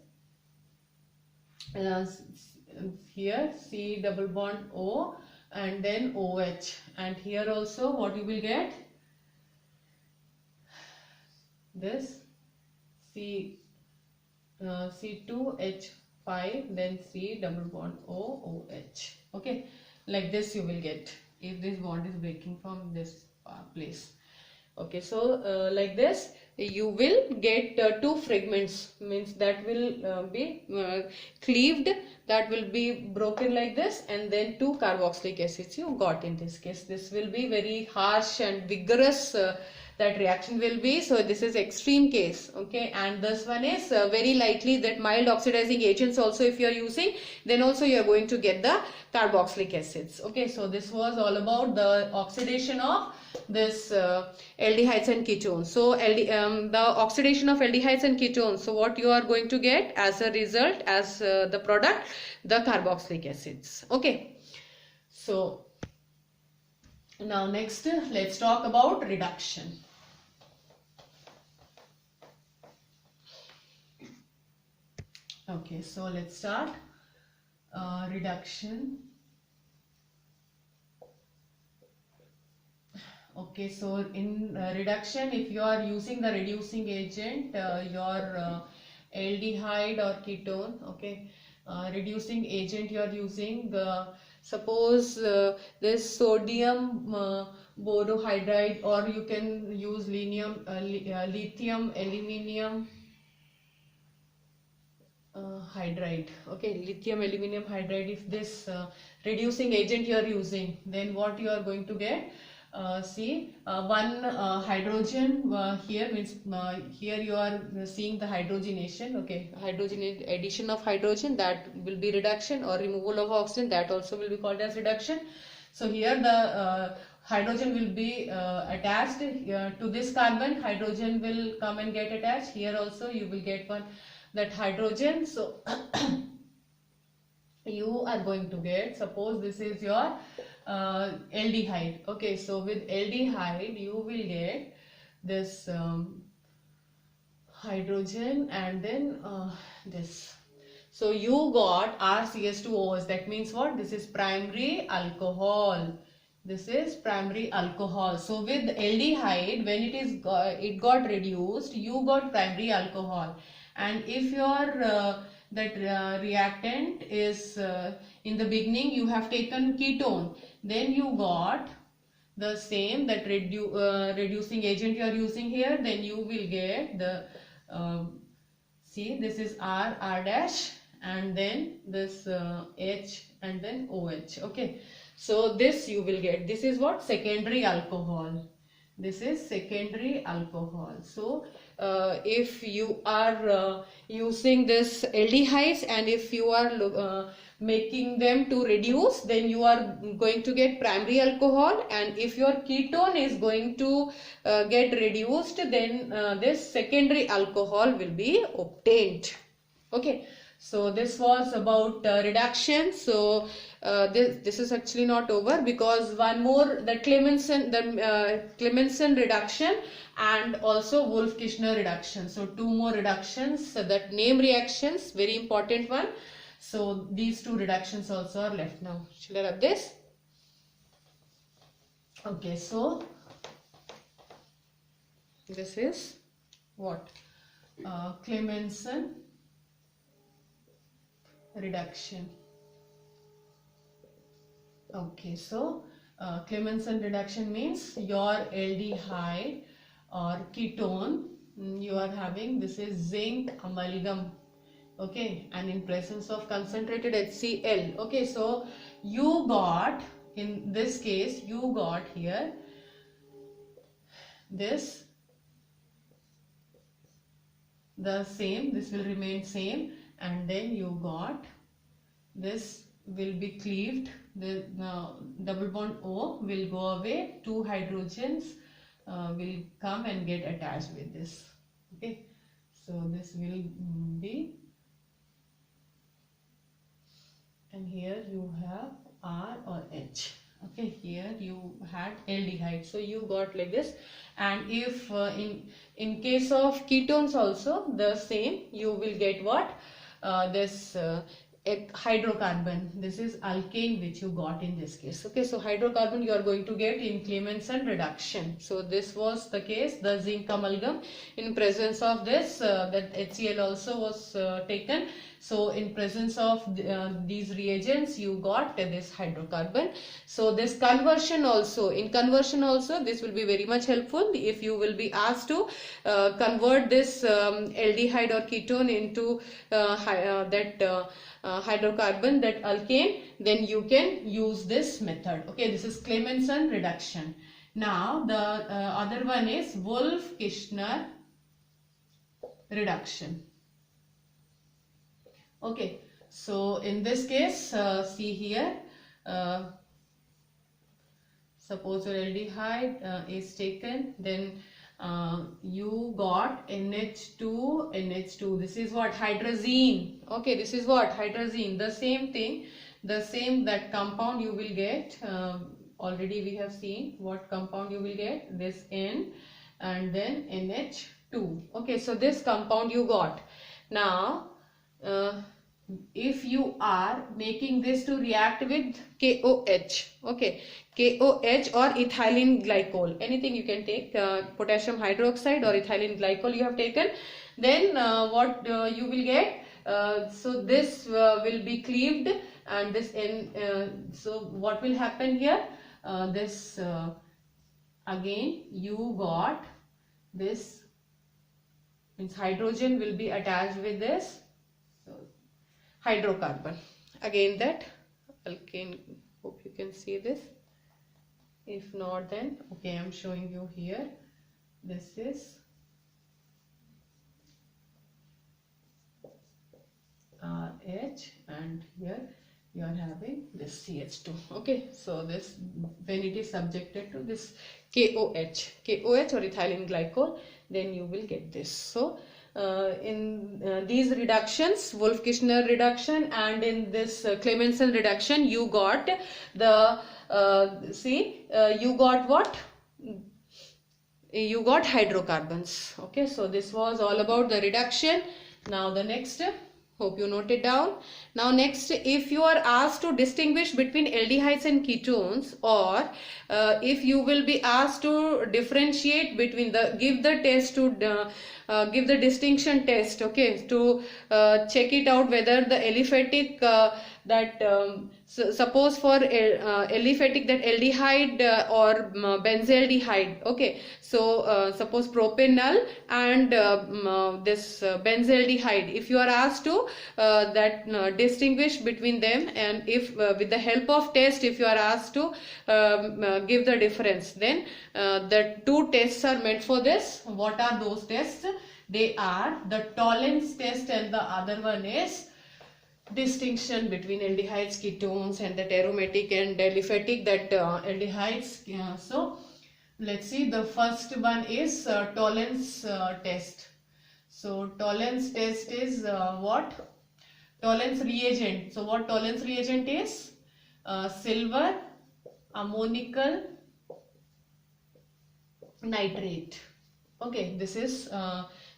Speaker 1: here C double bond O, and then OH, and here also what you will get, this C2H5, then C double bond OH. Okay, like this you will get if this bond is breaking from this place. Okay, so like this you will get two fragments, means that will be cleaved, that will be broken like this, and then two carboxylic acids you got in this case. This will be very harsh and vigorous, that reaction will be. So this is extreme case. Okay, and this one is very likely that mild oxidizing agents also if you are using, then also you are going to get the carboxylic acids. Okay, so this was all about the oxidation of this aldehydes and ketones. So the oxidation of aldehydes and ketones, so what you are going to get as a result, as the product, the carboxylic acids. Okay, so now next let's talk about reduction. Okay, so let's start reduction. Okay, so in reduction, if you are using the reducing agent, your aldehyde or ketone, okay, reducing agent you are using, suppose this sodium borohydride, or you can use lithium aluminium hydride. Okay, lithium aluminium hydride, if this reducing agent you are using, then what you are going to get, see one hydrogen here, means here you are seeing the hydrogenation. Okay, addition of hydrogen, that will be reduction, or removal of oxygen, that also will be called as reduction. So here the hydrogen will be attached to this carbon, hydrogen will come and get attached. Here also you will get one, that hydrogen. So you are going to get, suppose this is your aldehyde. Okay, so with aldehyde you will get this hydrogen, and then this. So you got RCH2OH. That means what? This is primary alcohol. This is primary alcohol. So with aldehyde, when it got reduced, you got primary alcohol. And if your reactant is in the beginning you have taken ketone, then you got the same, that reducing agent you are using here, then you will get the see, this is R dash, and then this H, and then OH. Okay, so this you will get, this is what? Secondary alcohol. This is secondary alcohol. So if you are using this aldehydes, and if you are making them to reduce, then you are going to get primary alcohol, and if your ketone is going to get reduced, then this secondary alcohol will be obtained. Okay, so this was about reduction. So this is actually not over, because one more, the Clemmensen reduction and also Wolff-Kishner reduction. So two more reductions, so that name reactions, very important one. So these two reductions also are left now. Shall I rub this? Okay, so this is what? Clemmensen reduction. Okay, so Clemmensen reduction means your aldehyde or ketone you are having, this is zinc amalgam. Okay, and in presence of concentrated HCl. Okay, so you got, in this case you got here this, the same, this will remain same, and then you got this will be cleaved, the double bond O will go away, two hydrogens will come and get attached with this. Okay, so this will be, and here you have R or H. Okay, here you had aldehyde, so you got like this. And if in case of ketones also the same, you will get what? This a hydrocarbon. This is alkane which you got in this case. Okay, so hydrocarbon you are going to get in Clemmensen reduction. So this was the case, the zinc amalgam. In presence of this, that HCl also was taken. So in presence of these reagents, you got this hydrocarbon. So this conversion also, in conversion also, this will be very much helpful if you will be asked to convert this aldehyde or ketone into hydrocarbon, that alkane, then you can use this method. Okay, this is Clemmensen reduction. Now the other one is Wolff-Kishner reduction. Okay, so in this case, see here, suppose your aldehyde is taken, then you got NH2. This is what? Hydrazine. Okay, this is what? Hydrazine. The same thing, that compound you will get. Already we have seen what compound you will get. This N and then NH2. Okay, so this compound you got. Now, if you are making this to react with KOH, okay, KOH or ethylene glycol, anything you can take, potassium hydroxide or ethylene glycol you have taken, then what you will get, so this will be cleaved, and this so what will happen here, this again you got this, means hydrogen will be attached with this hydrocarbon, again that alkane. Hope you can see this. If not, then okay, I am showing you here. This is RH, and here you are having this CH2. Okay, so this, when it is subjected to this KOH or ethylene glycol, then you will get this. So in these reductions, Wolff-Kishner reduction, and in this Clemmensen reduction, you got the you got what? You got hydrocarbons. Okay, so this was all about the reduction. Now the next, hope you note it down. Now next, if you are asked to distinguish between aldehydes and ketones, or if you will be asked to differentiate between give the test to give the distinction test, okay, to check it out whether the aliphatic suppose for aliphatic, that aldehyde or benzaldehyde, okay, so suppose propanol and this benzaldehyde, if you are asked to distinguish between them, and if with the help of test, if you are asked to give the difference, then the two tests are meant for this. What are those tests? They are the tolerance test, and the other one is distinction between aldehydes, ketones, and that aromatic and aliphatic, that aldehydes. So let's see, the first one is tolerance test. So tolerance test is what? Tolerance reagent. So what tolerance reagent is? Silver ammonical nitrate. Okay, this is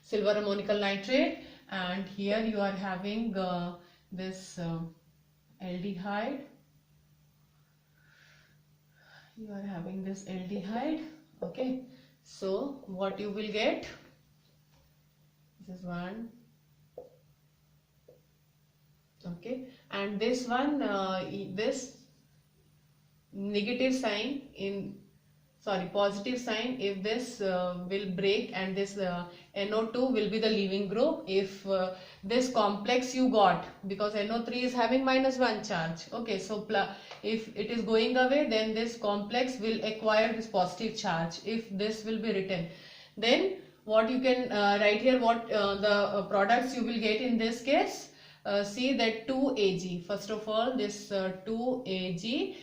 Speaker 1: silver ammonical nitrate, and here you are having this aldehyde. You are having this aldehyde. Okay, so what you will get? This is one. Okay, and this one, this negative sign in, sorry, positive sign, if this will break, and this NO2 will be the leaving group if this complex you got, because NO3 is having -1 charge. Okay, so if it is going away, then this complex will acquire this positive charge. If this will be written, then what you can write here, what the products you will get in this case. See that 2Ag, first of all, this 2Ag,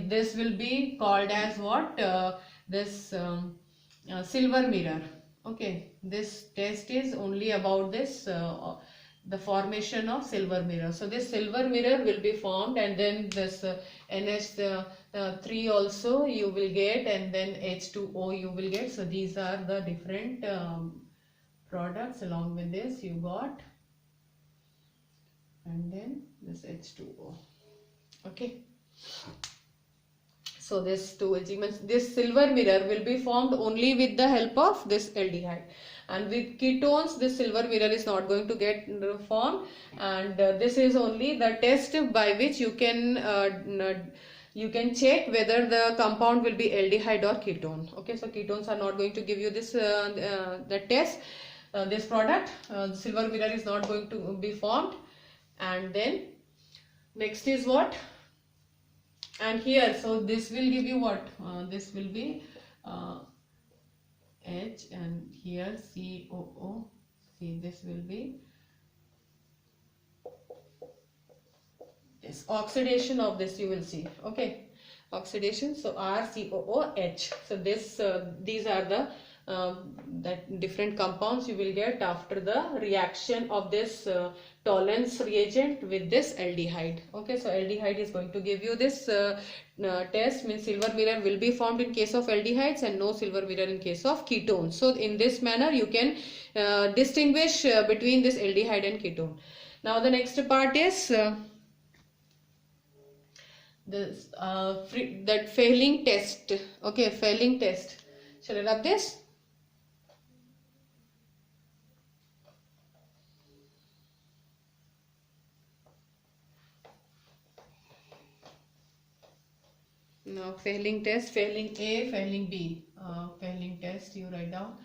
Speaker 1: this will be called as what? This silver mirror. Okay, this test is only about this the formation of silver mirror. So this silver mirror will be formed, and then this NH3 also you will get, and then H2O you will get. So these are the different products. Along with this you got and then this H2O. Okay. So this 2H means this silver mirror will be formed only with the help of this aldehyde, and with ketones this silver mirror is not going to get formed, and this is only the test by which you can check whether the compound will be aldehyde or ketone. Okay, so ketones are not going to give you this the test. This product, silver mirror is not going to be formed. And then next is what? And here, so this will give you what? This will be H, and here COO. See, this will be this oxidation of this, you will see. Okay, oxidation. So RCOOH. So this these are the that different compounds you will get after the reaction of this Tollens reagent with this aldehyde. Okay, so aldehyde is going to give you this test, means silver mirror will be formed in case of aldehydes and no silver mirror in case of ketones. So in this manner you can distinguish between this aldehyde and ketone. Now the next part is this that Fehling test. Okay, Fehling test. Shall I rub this? Now Fehling test, Fehling A, Fehling B. Fehling test you write down.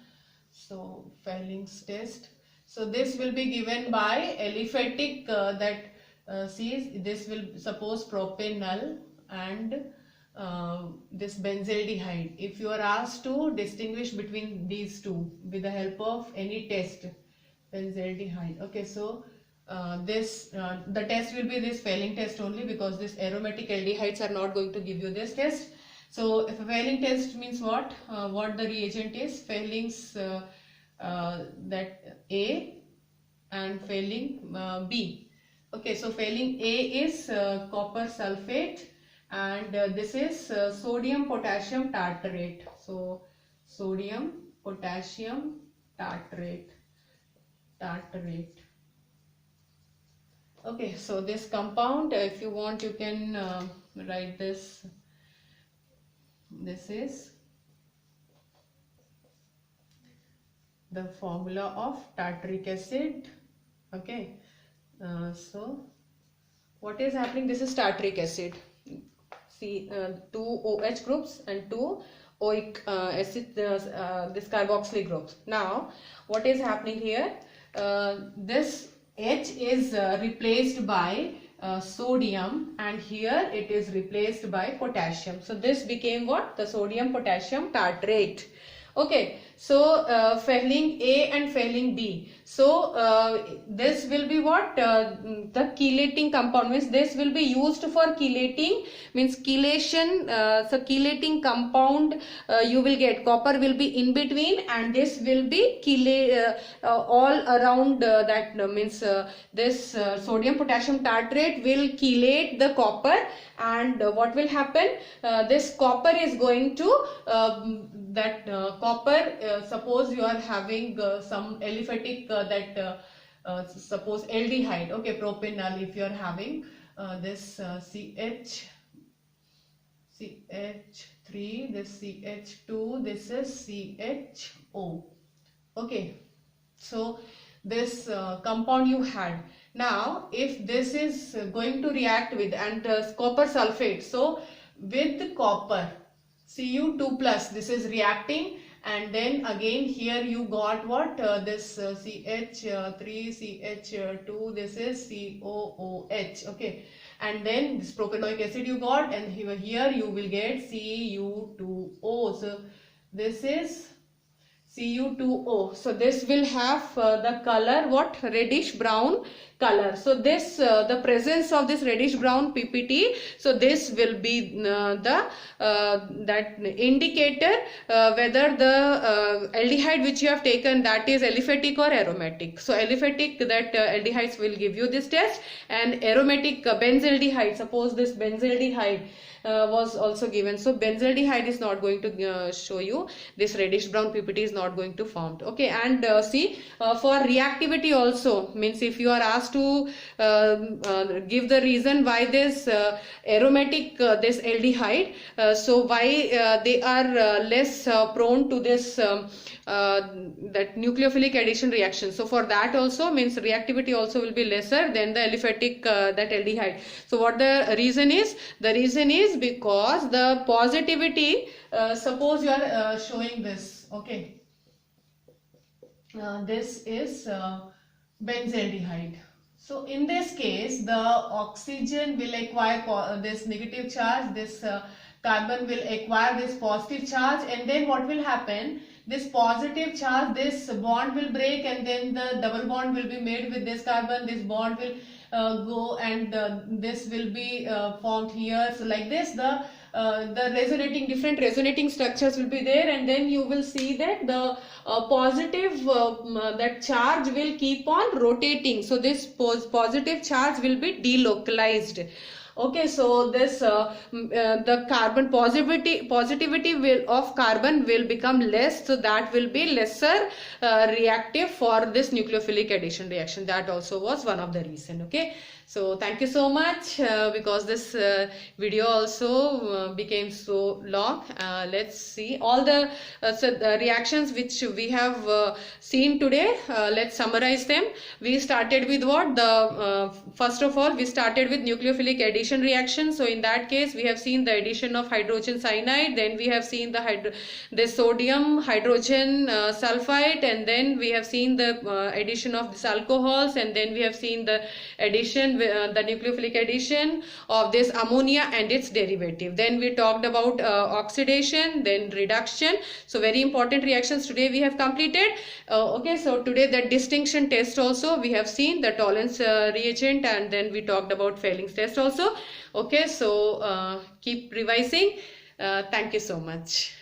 Speaker 1: So Fehling's test. So this will be given by aliphatic see, this will suppose propanol and this benzaldehyde. If you are asked to distinguish between these two with the help of any test, benzaldehyde. Okay, so the test will be this Fehling test only, because this aromatic aldehydes are not going to give you this test. So if a Fehling test means what? What the reagent is? Fehling's that A and Fehling B. Okay, so Fehling A is copper sulfate, and this is sodium potassium tartrate. So sodium potassium tartrate. Okay, so this compound, if you want, you can write this. This is the formula of tartaric acid. Okay, so what is happening? This is tartaric acid. See, 2 OH groups and 2 oic acid, this carboxylic groups. Now, what is happening here? This H is replaced by sodium, and here it is replaced by potassium. So this became what? The sodium potassium tartrate. Okay, so Fehling A and Fehling B. So this will be what? The chelating compound, means this will be used for chelating, means chelation. So chelating compound you will get, copper will be in between, and this will be all around that means this sodium potassium tartrate will chelate the copper, and what will happen? This copper is going to copper, suppose you are having some aliphatic suppose aldehyde, okay, propanol, if you are having this CH3, this CH2, this is CHO. Okay, so this compound you had. Now if this is going to react with copper sulfate, so with copper Cu2 plus, this is reacting, and then again here you got what? This CH3, CH2, this is COOH. Okay, and then this propanoic acid you got, and here you will get Cu2O. So this is Cu2O. So this will have the color what? Reddish brown color. So this the presence of this reddish brown PPT, so this will be that indicator whether the aldehyde which you have taken, that is aliphatic or aromatic. So aliphatic, that aldehydes will give you this test, and aromatic benzaldehyde, suppose this benzaldehyde was also given. So benzaldehyde is not going to show you. This reddish brown PPT is not going to form. Okay, and see, for reactivity also, means if you are asked to give the reason why this aromatic this aldehyde, so why they are less prone to this that nucleophilic addition reaction. So for that also, means reactivity also will be lesser than the aliphatic that aldehyde. So what the reason is? The reason is because the positivity, suppose you are showing this, okay, this is benzaldehyde. So in this case, the oxygen will acquire this negative charge, this carbon will acquire this positive charge, and then what will happen? This positive charge, this bond will break, and then the double bond will be made with this carbon. This bond will go, and this will be formed here. So like this, the resonating, different resonating structures will be there, and then you will see that the positive that charge will keep on rotating. So this positive charge will be delocalized. Okay, so this the carbon positivity will of carbon will become less, so that will be lesser reactive for this nucleophilic addition reaction. That also was one of the reason. Okay, so thank you so much, because this video also became so long. Let's see all the reactions which we have seen today. Let's summarize them. We started with what? The first of all, we started with nucleophilic addition reaction. So in that case, we have seen the addition of hydrogen cyanide, then we have seen the sodium hydrogen sulfide, and then we have seen the addition of this alcohols, and then we have seen the addition, the nucleophilic addition of this ammonia and its derivative. Then we talked about oxidation, then reduction. So very important reactions today we have completed. Okay, so today the distinction test also we have seen, the tolerance reagent, and then we talked about Fehling's test also. Okay, so keep revising. Thank you so much.